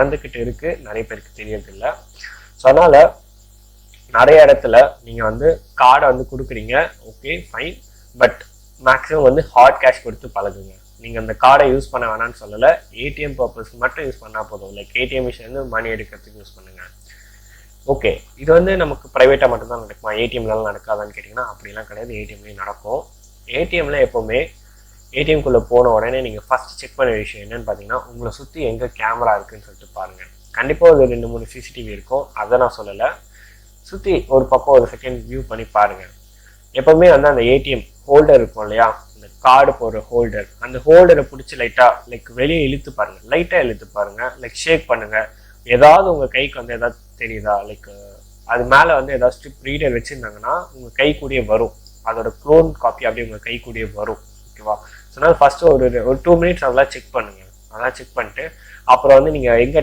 நடந்துக்கிட்டு இருக்குது, நிறைய பேருக்கு தெரியறதில்ல. ஸோ அதனால் நிறைய இடத்துல நீங்கள் வந்து கார்டை வந்து கொடுக்குறீங்க, ஓகே ஃபைன், பட் மேக்ஸிமம் வந்து ஹார்ட் கேஷ் கொடுத்து பழகுங்க. நீங்கள் அந்த கார்டை யூஸ் பண்ண வேணாம்னு சொல்லலை, ஏடிஎம் பர்பஸ்க்கு மட்டும் யூஸ் பண்ணால் போதும். லைக் ஏடிஎம் மிஷின்லேருந்து மணி எடுக்கிறதுக்கு யூஸ் பண்ணுங்கள். ஓகே, இது வந்து நமக்கு ப்ரைவேட்டாக மட்டும்தான் நடக்குமா, ஏடிஎம்லாம் நடக்காதான்னு கேட்டிங்கன்னா அப்படிலாம் கிடையாது, ஏடிஎம்லேயும் நடக்கும். ஏடிஎம்ல எப்போவுமே ஏடிஎம்குள்ளே போன உடனே நீங்கள் ஃபஸ்ட் செக் பண்ண விஷயம் என்னன்னு பார்த்தீங்கன்னா, உங்களை சுற்றி எங்கே கேமரா இருக்குன்னு சொல்லிட்டு பாருங்கள். கண்டிப்பாக ஒரு 2-3 சிசிடிவி இருக்கும், அதை நான் சொல்லலை. சுற்றி ஒரு பக்கம் ஒரு செகண்ட் வியூ பண்ணி பாருங்கள். எப்போவுமே வந்து அந்த ஏடிஎம் ஹோல்டர் இருக்கும் இல்லையா, இந்த கார்டு போடுற ஹோல்டர், அந்த ஹோல்டரை பிடிச்சி லைக் வெளியே இழுத்து பாருங்கள், லைட்டாக இழுத்து பாருங்கள், லைக் ஷேக் பண்ணுங்கள். ஏதாவது உங்கள் கைக்கு வந்து ஏதாவது தெரியுதா, லைக் அது மேலே வந்து ஏதாவது ஸ்ட்ரிப் ரீடர் வச்சுருந்தாங்கன்னா உங்கள் கை கூடயே வரும், அதோட க்ளோன் காப்பி அப்படியே உங்கள் கை கூடயே வரும். ஓகேவா? ஸோ அதனால் ஃபஸ்ட்டு ஒரு 2 மினிட்ஸ் அதெல்லாம் செக் பண்ணுங்கள். அதெல்லாம் செக் பண்ணிட்டு அப்புறம் வந்து நீங்கள் எங்கே